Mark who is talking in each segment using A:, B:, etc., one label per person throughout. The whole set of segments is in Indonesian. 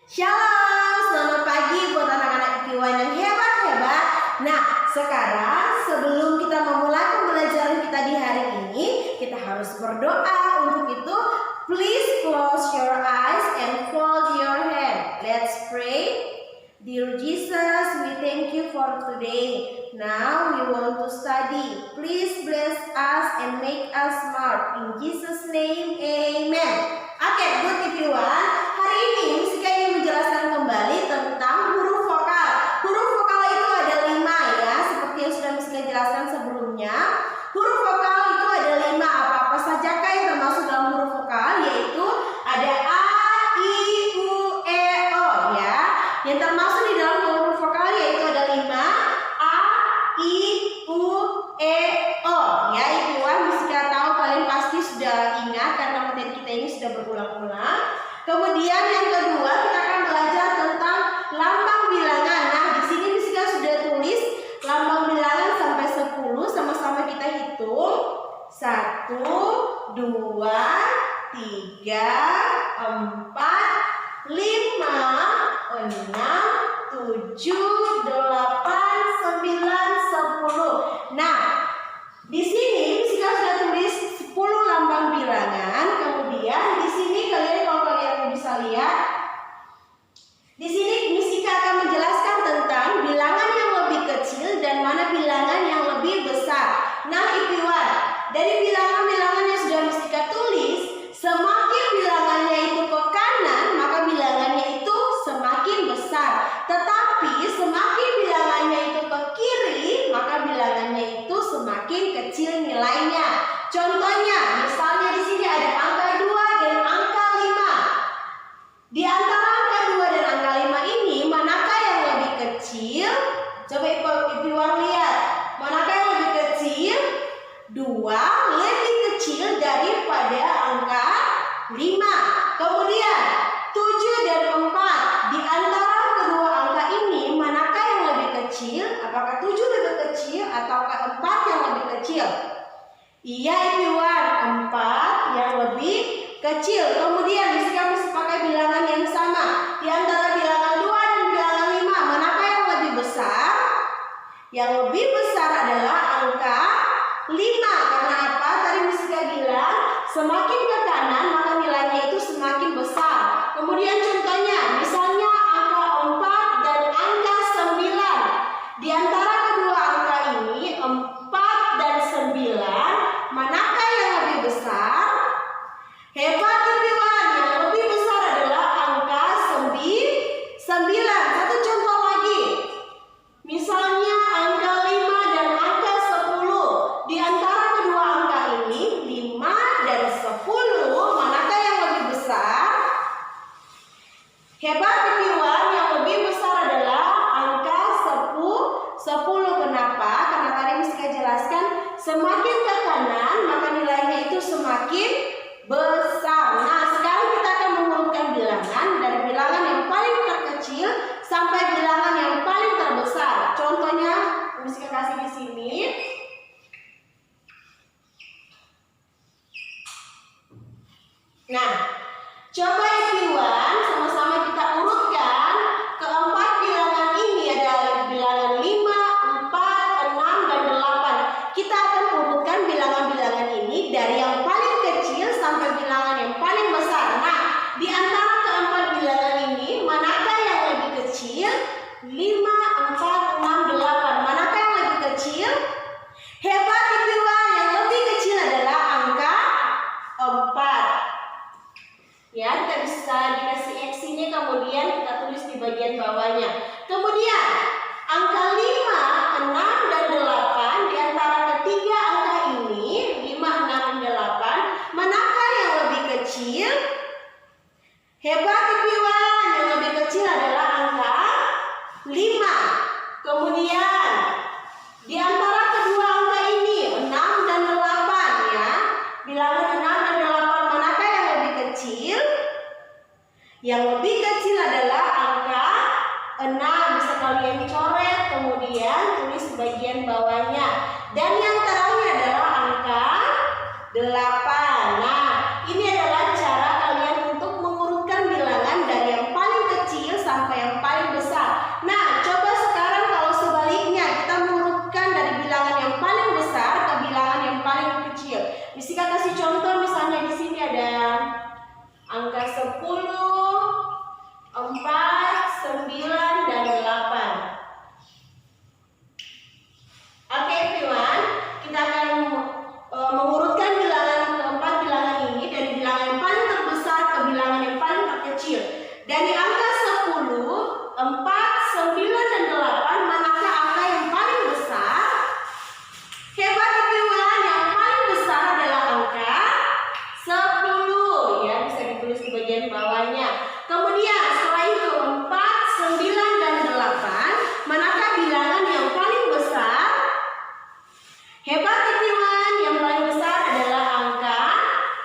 A: Shalom, selamat pagi buat anak-anak IPI1 yang hebat-hebat. Nah, sekarang sebelum kita memulai pembelajaran kita di hari ini, kita harus berdoa. Untuk itu, please close your eyes and fold your hand. Let's pray. Dear Jesus, we thank you for today. Now we want to study. Please bless us and make us smart. In Jesus' name, amen. Oke, good IPI1. Hari ini Musika ingin menjelaskan kembali tentang huruf vokal. Huruf vokal itu ada 5 ya, seperti yang sudah Musika jelaskan sebelumnya. Huruf vokal itu ada 5. Apa-apa saja yang termasuk dalam huruf vokal, yaitu ada A, I, U, E, O ya. Yang termasuk di dalam huruf vokal yaitu ada 5. A, I, U, E, O ya. IPI1 Musika tahu kalian pasti sudah ingat karena materi kita ini sudah berulang-ulang. Kemudian yang kedua kita akan belajar tentang lambang bilangan. Nah, di sini Musika sudah tulis lambang bilangan sampai 10. Sama-sama kita hitung. 1, 2, 3, 4, 5, 6, 7, 8, 9, 10. Nah, di sini Musika sudah tulis 10 lambang bilangan. Kemudian di sini kalau kalian bisa lihat, di sini Musika akan menjelaskan tentang bilangan yang lebih kecil dan mana bilangan yang lebih besar. Nah, IPI1, dari bilangan-bilangan yang sudah Musika tulis, semakin bilangannya itu ke kanan, maka bilangannya itu semakin besar. Tetapi semakin bilangannya itu ke kiri, maka bilangannya itu semakin kecil nilainya. Contohnya, misalnya di sini ada angka 2 dan angka 5. Di antara angka 2 dan angka 5 ini, manakah yang lebih kecil? Coba IPI1 lihat. Manakah yang lebih kecil? 2 lebih kecil daripada angka 5. Kemudian 7 dan 4. Di antara kedua angka ini, manakah yang lebih kecil? Apakah 7 lebih kecil atau 4 yang lebih kecil? Iya, IPI1, 4 yang lebih kecil. Kemudian Musika mesti pakai bilangan yang sama. Di antara bilangan 2 dan bilangan 5, manakah yang lebih besar? Yang lebih besar adalah angka 5. Karena apa? Tadi Musika bilang, semakin ke kanan maka nilainya itu semakin besar. Kemudian contohnya, misalnya angka 4 dan angka 9. Di antara kedua angka ini, 4 dan 9, manakah yang lebih besar? Hebat IPI1, yang lebih besar adalah angka 9. Satu contoh lagi. Misalnya angka 5 dan angka 10. Di antara kedua angka ini, 5 dan 10, manakah yang lebih besar? Hebat IPI1, yang lebih besar adalah angka 10. Kenapa? Karena tadi Musika jelaskan, semakin ke kanan maka nilainya itu semakin besar. Nah, sekarang kita akan mengurutkan bilangan dari bilangan yang paling terkecil sampai bilangan yang paling terbesar. Contohnya Musika kasih di sini. Nah, coba IPI1 sama-sama kita urutkan keempat bilangan ini. Ada bilangan 5, 4, 6, dan 8. Kita akan urutkan bilangan-bilangan ini dari yang paling kecil sampai bilangan yang paling besar. Nah, di antara keempat bilangan ini, manakah yang lebih kecil? 5, 4, 6, 8. Manakah yang lebih kecil? Hebat IPI1, yang lebih kecil adalah angka 4. Ya, kita bisa dikasih X ini, kemudian kita tulis di bagian bawahnya. Kemudian angka 5, 6, dan 8. Di antara ketiga angka ini, 5, 6, dan 8, manakah yang lebih kecil? Hebat IPI1, yang lebih kecil adalah angka 5. Kemudian di antara kedua angka ini, 6 dan 8 ya. Bilangan 6 dan 8, manakah yang lebih kecil? Yang lebih kecil adalah angka 6. Bisa kalian coret, kemudian tulis bagian bawahnya. Dan yang terakhir adalah angka 8. Nah, ini adalah cara kalian untuk mengurutkan bilangan dari yang paling kecil 4, 9, dan 8, manakah angka yang paling besar? Hebat everyone, yang paling besar adalah angka 10. Ya, bisa ditulis di bagian bawahnya. Kemudian setelah itu 4, 9, dan 8, manakah bilangan yang paling besar? Hebat everyone, yang paling besar adalah angka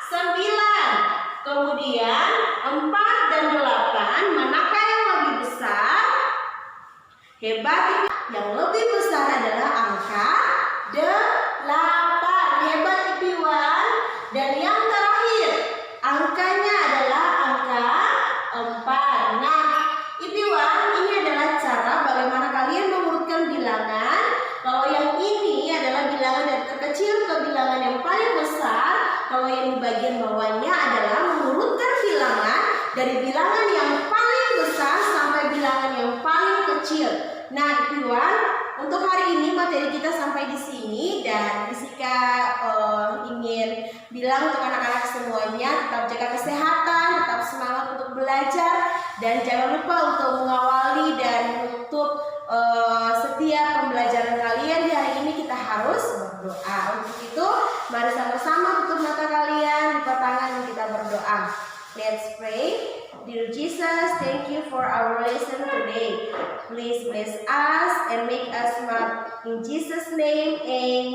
A: 9. Kemudian 4 dan 8, manakah yang lebih besar? Hebat, yang lebih besar adalah angka 8. Hebat everyone. Dan yang terakhir, angkanya adalah angka 4. Nah, everyone, ini adalah cara bagaimana kalian mengurutkan bilangan. Kalau yang ini adalah bilangan dari terkecil ke bilangan yang paling besar. Kalau yang di bagian bawahnya adalah mengurutkan bilangan dari bilangan yang paling besar sampai bilangan yang paling kecil. Nah, everyone, untuk hari ini materi kita sampai di sini, dan Jessica ingin bilang untuk anak-anak semuanya tetap jaga kesehatan, tetap semangat untuk belajar, dan jangan lupa untuk mengawali dan menutup setiap pembelajaran kalian di hari ini kita harus berdoa. Untuk itu, mari sama-sama tutup mata kalian, lipat tangan, dan kita berdoa. Let's pray. Dear Jesus, thank you for our lesson today. Please bless us and make us smart. In Jesus' name, amen.